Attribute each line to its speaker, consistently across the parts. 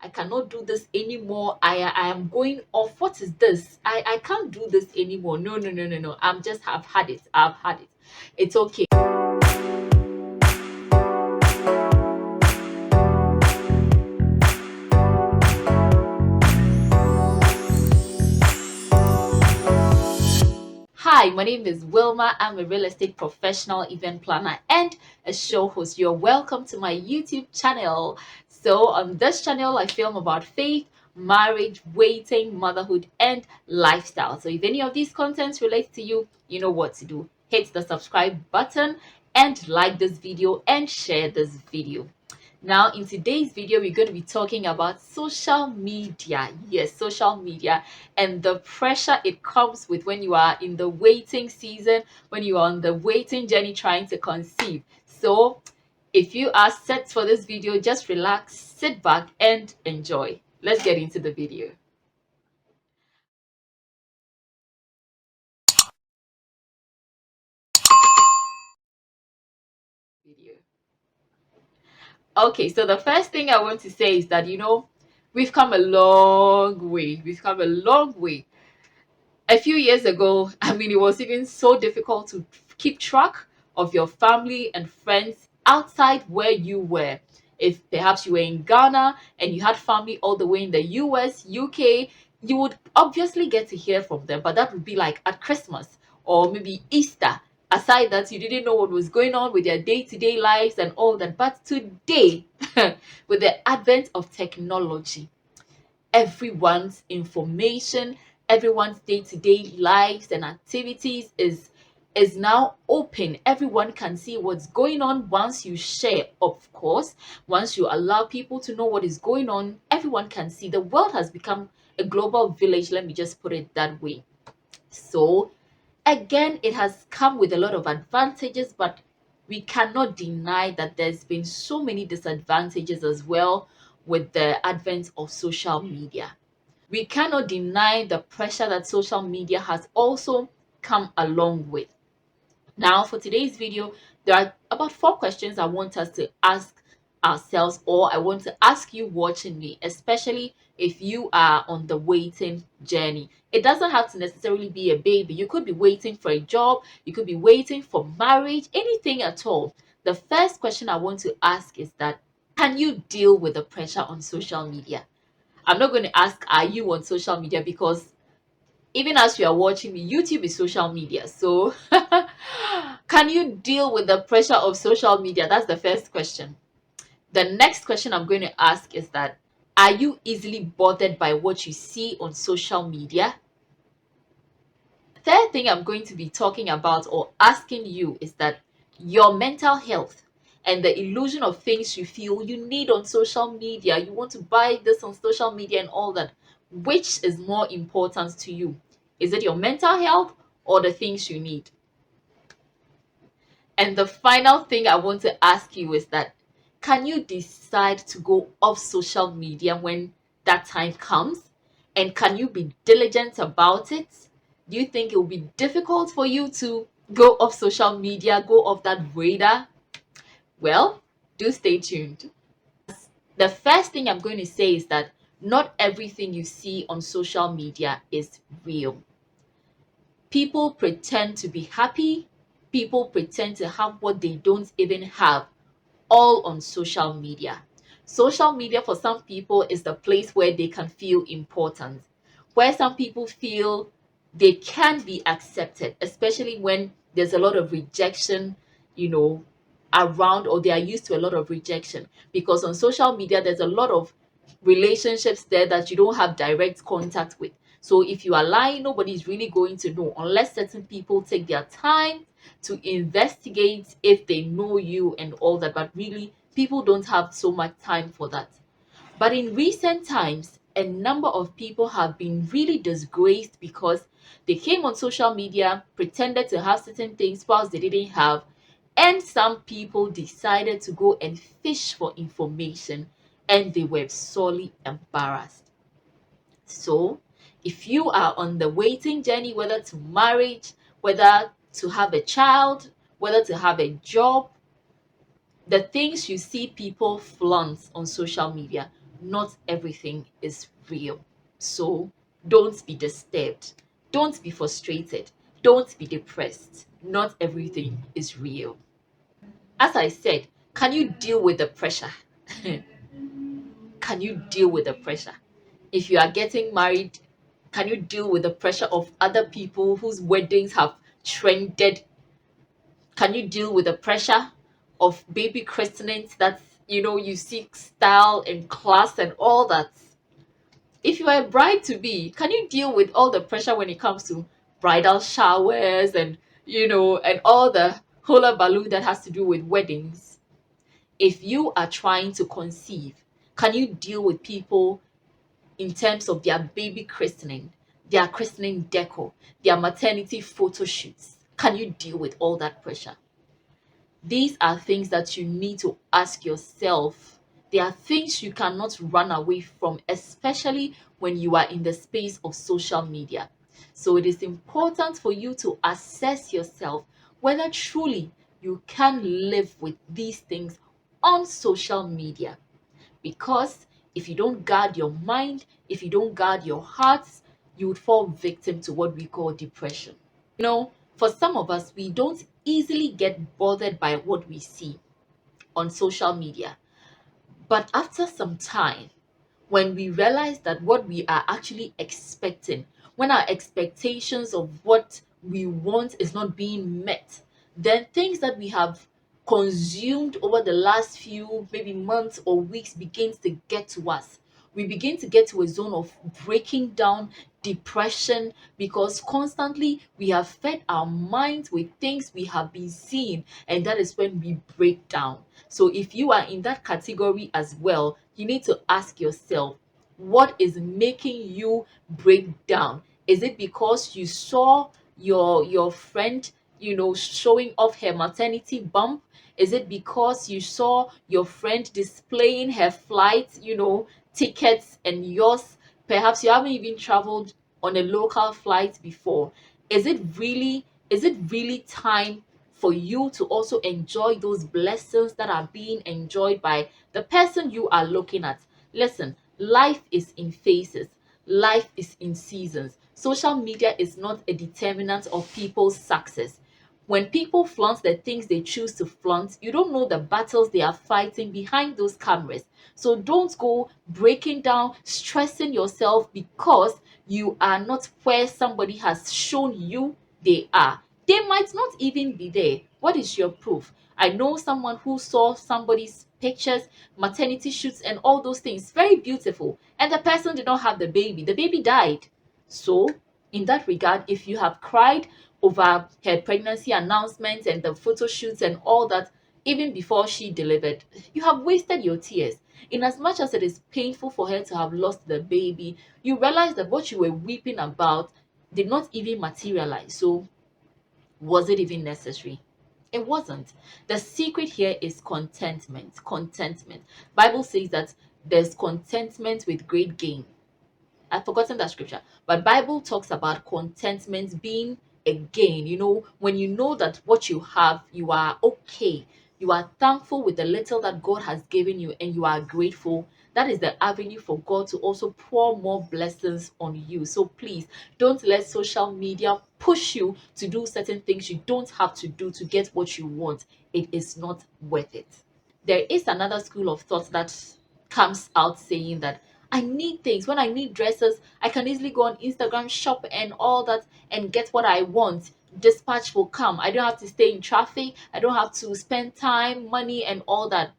Speaker 1: I cannot do this anymore. I am going off. What is this? I can't do this anymore. No, no, no, no, no. I've had it. I've had it. It's okay. Hi, my name is Wilma. I'm a real estate professional, event planner, and a show host. You're welcome to my YouTube channel. So, on this channel, I film about faith, marriage, waiting, motherhood, and lifestyle. So, if any of these contents relate to you, you know what to do. Hit the subscribe button and like this video and share this video. Now, in today's video, we're going to be talking about social media. Yes, social media and the pressure it comes with when you are in the waiting season, when you are on the waiting journey trying to conceive. So, if you are set for this video, just relax, sit back, and enjoy. Let's get into the video. Okay, so the first thing I want to say is that, we've come a long way. We've come a long way. A few years ago, it was even so difficult to keep track of your family and friends outside where you were. If perhaps you were in Ghana and you had family all the way in the US, UK, you would obviously get to hear from them, but that would be like at Christmas or maybe Easter. Aside that, you didn't know what was going on with their day-to-day lives and all that. But today, with the advent of technology, everyone's information, everyone's day-to-day lives and activities is now open. Everyone can see what's going on once you share. Of course, once you allow people to know what is going on, everyone can see. The world has become a global village, let me just put it that way. So again, it has come with a lot of advantages, but we cannot deny that there's been so many disadvantages as well with the advent of social media. We cannot deny the pressure that social media has also come along with. Now, for today's video, there are about 4 questions I want us to ask ourselves, or I want to ask you watching me, especially if you are on the waiting journey. It doesn't have to necessarily be a baby. You could be waiting for a job, you could be waiting for marriage, anything at all. The first question I want to ask is that, can you deal with the pressure on social media? I'm not going to ask, are you on social media? Because even as you are watching me, YouTube is social media. So, can you deal with the pressure of social media? That's the first question. The next question I'm going to ask is that, are you easily bothered by what you see on social media? Third thing I'm going to be talking about or asking you is that your mental health and the illusion of things you feel you need on social media, you want to buy this on social media and all that, which is more important to you? Is it your mental health or the things you need? And the final thing I want to ask you is that, can you decide to go off social media when that time comes? And can you be diligent about it? Do you think it will be difficult for you to go off social media, go off that radar? Well, do stay tuned. The first thing I'm going to say is that not everything you see on social media is real. People pretend to be happy. People pretend to have what they don't even have, all on social media. Social media for some people is the place where they can feel important, where some people feel they can be accepted, especially when there's a lot of rejection, around, or they are used to a lot of rejection. Because on social media, there's a lot of relationships there that you don't have direct contact with. So if you are lying, nobody's really going to know unless certain people take their time to investigate if they know you and all that. But really, people don't have so much time for that. But in recent times, a number of people have been really disgraced because they came on social media, pretended to have certain things whilst they didn't have, and some people decided to go and fish for information and they were sorely embarrassed. So, if you are on the waiting journey, whether to marriage, whether to have a child, whether to have a job, the things you see people flaunt on social media, not everything is real. So don't be disturbed. Don't be frustrated. Don't be depressed. Not everything is real. As I said, can you deal with the pressure? Can you deal with the pressure? If you are getting married, can you deal with the pressure of other people whose weddings have trended? Can you deal with the pressure of baby christenings that you seek style and class and all that? If you are a bride to be, can you deal with all the pressure when it comes to bridal showers and and all the hula baloo that has to do with weddings? If you are trying to conceive, can you deal with people in terms of their baby christening, their christening decor, their maternity photo shoots? Can you deal with all that pressure? These are things that you need to ask yourself. There are things you cannot run away from, especially when you are in the space of social media. So it is important for you to assess yourself whether truly you can live with these things on social media. Because if you don't guard your mind, if you don't guard your hearts, you would fall victim to what we call depression. For some of us, we don't easily get bothered by what we see on social media. But after some time, when we realize that what we are actually expecting, when our expectations of what we want is not being met, then things that we have consumed over the last few maybe months or weeks begins to get to us. We begin to get to a zone of breaking down, depression, because constantly we have fed our minds with things we have been seeing, and that is when we break down. So if you are in that category as well, you need to ask yourself, what is making you break down? Is it because you saw your friend, showing off her maternity bump? Is it because you saw your friend displaying her flight, tickets, and yours? Perhaps you haven't even traveled on a local flight before. Is it really time for you to also enjoy those blessings that are being enjoyed by the person you are looking at? Listen, life is in phases, life is in seasons. Social media is not a determinant of people's success. When people flaunt the things they choose to flaunt, you don't know the battles they are fighting behind those cameras. So don't go breaking down, stressing yourself because you are not where somebody has shown you they are. They might not even be there. What is your proof? I know someone who saw somebody's pictures, maternity shoots, and all those things, very beautiful, and the person did not have the baby died. So in that regard, if you have cried over her pregnancy announcement and the photo shoots and all that, even before she delivered, you have wasted your tears. In as much as it is painful for her to have lost the baby, you realize that what you were weeping about did not even materialize. So was it even necessary? It wasn't. The secret here is contentment. Contentment. Bible says that there's contentment with great gain. I've forgotten that scripture, but Bible talks about contentment being a gain. When you know that what you have, you are okay. You are thankful with the little that God has given you, and you are grateful. That is the avenue for God to also pour more blessings on you. So please don't let social media push you to do certain things you don't have to do to get what you want. It is not worth it. There is another school of thought that comes out saying that I need things. When I need dresses, I can easily go on Instagram, shop, and all that, and get what I want. Dispatch will come. I don't have to stay in traffic. I don't have to spend time, money, and all that.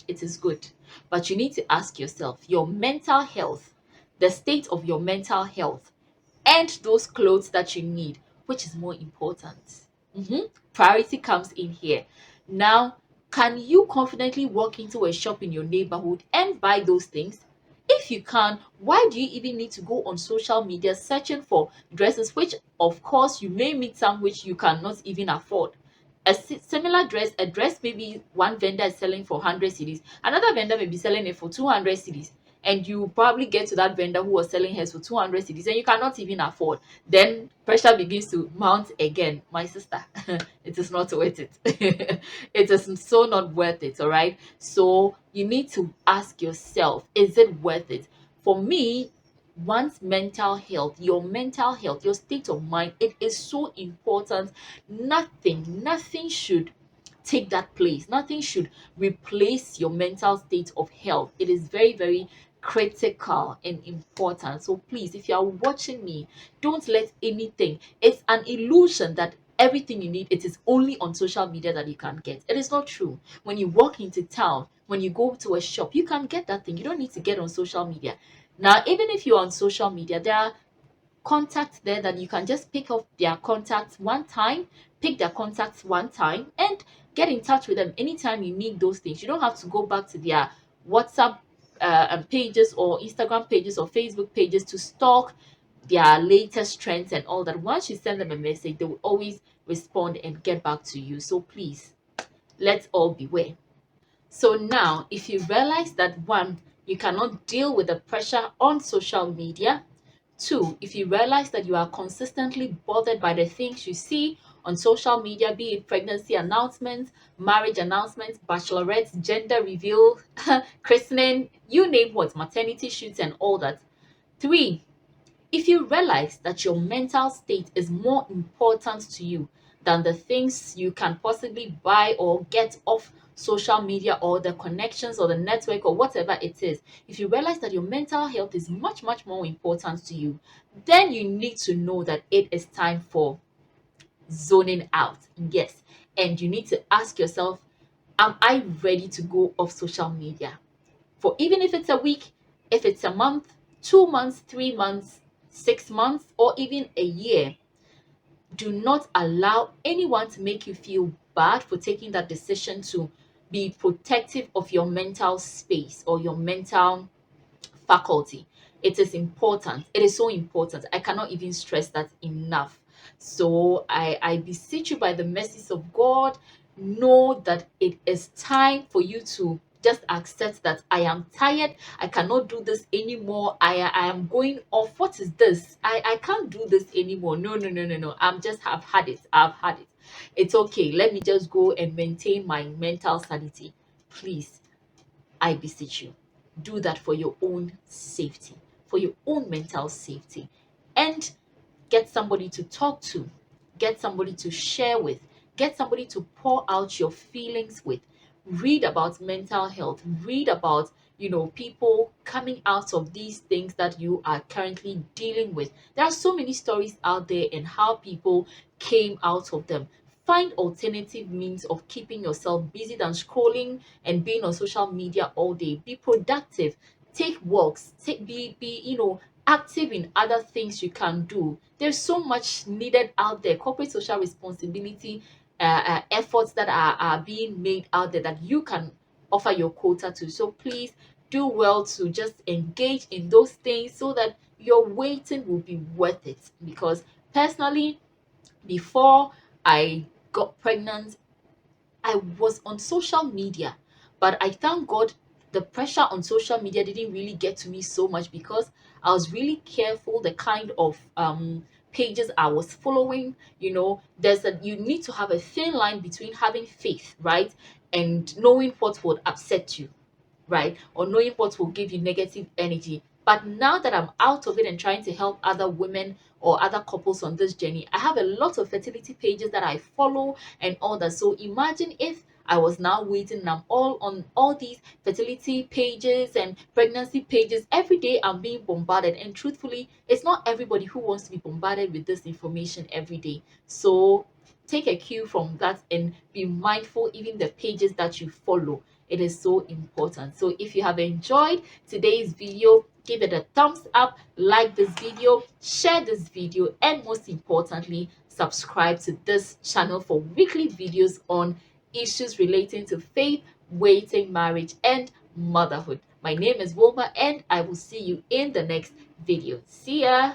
Speaker 1: It is good. But you need to ask yourself your mental health, the state of your mental health, and those clothes that you need, which is more important? Priority comes in here. Now, can you confidently walk into a shop in your neighborhood and buy those things? If you can, why do you even need to go on social media searching for dresses, which of course you may meet some which you cannot even afford? Similar dress, a dress maybe one vendor is selling for 100 cedis, another vendor may be selling it for 200 cedis, and you probably get to that vendor who was selling hers for 200 cedis and you cannot even afford, then pressure begins to mount again. My sister, it is not worth it. It is so not worth it. All right, so you need to ask yourself, is it worth it? For me, one's mental health, your state of mind, it is so important. Nothing should take that place. Nothing should replace your mental state of health. It is very, very critical and important. So please, if you are watching me, don't let anything, it's an illusion that everything you need, it is only on social media that you can get. It is not true. When you walk into town, when you go to a shop, you can get that thing. You don't need to get on social media. Now, even if you're on social media, there are contacts there that you can just pick up their contacts one time, pick their contacts one time, and get in touch with them anytime you need those things. You don't have to go back to their WhatsApp pages or Instagram pages or Facebook pages to stalk their latest trends and all that. Once you send them a message, they will always respond and get back to you. So please, let's all beware. So now, if you realize that one, you cannot deal with the pressure on social media. Two, if you realize that you are consistently bothered by the things you see on social media, be it pregnancy announcements, marriage announcements, bachelorettes, gender reveal, christening, you name what, maternity shoots and all that. Three, if you realize that your mental state is more important to you than the things you can possibly buy or get off social media or the connections or the network or whatever it is, if you realize that your mental health is much, much more important to you, then you need to know that it is time for zoning out. Yes. And you need to ask yourself, am I ready to go off social media? For even if it's a week, if it's a month, 2 months, 3 months, 6 months, or even a year, do not allow anyone to make you feel bad for taking that decision to be protective of your mental space or your mental faculty. It is important. It is so important. I cannot even stress that enough. So I beseech you by the mercies of God, know that it is time for you to just accept that I am tired. I cannot do this anymore. I am going off. What is this? I can't do this anymore. No, no, no, no, no. I've had it. I've had it. It's okay. Let me just go and maintain my mental sanity. Please, I beseech you, do that for your own safety, for your own mental safety. And get somebody to talk to, get somebody to share with, get somebody to pour out your feelings with. Read about mental health, read about, people coming out of these things that you are currently dealing with. There are so many stories out there and how people came out of them. Find alternative means of keeping yourself busy than scrolling and being on social media all day. Be productive, take walks, be active in other things you can do. There's so much needed out there. Corporate social responsibility efforts that are being made out there that you can offer your quota to. So please do well to just engage in those things so that your waiting will be worth it. Because personally, before I got pregnant, I was on social media, but I thank God the pressure on social media didn't really get to me so much because I was really careful the kind of pages I was following. You need to have a thin line between having faith, right, and knowing what would upset you, right? Or knowing what will give you negative energy. But now that I'm out of it and trying to help other women or other couples on this journey, I have a lot of fertility pages that I follow and all that. So imagine if I was now waiting and I'm all on all these fertility pages and pregnancy pages. Every day I'm being bombarded. And truthfully, it's not everybody who wants to be bombarded with this information every day. So take a cue from that and be mindful even the pages that you follow. It is so important. So if you have enjoyed today's video, give it a thumbs up, like this video, share this video, and most importantly, subscribe to this channel for weekly videos on issues relating to faith, waiting, marriage, and motherhood. My name is Wilma, and I will see you in the next video. See ya!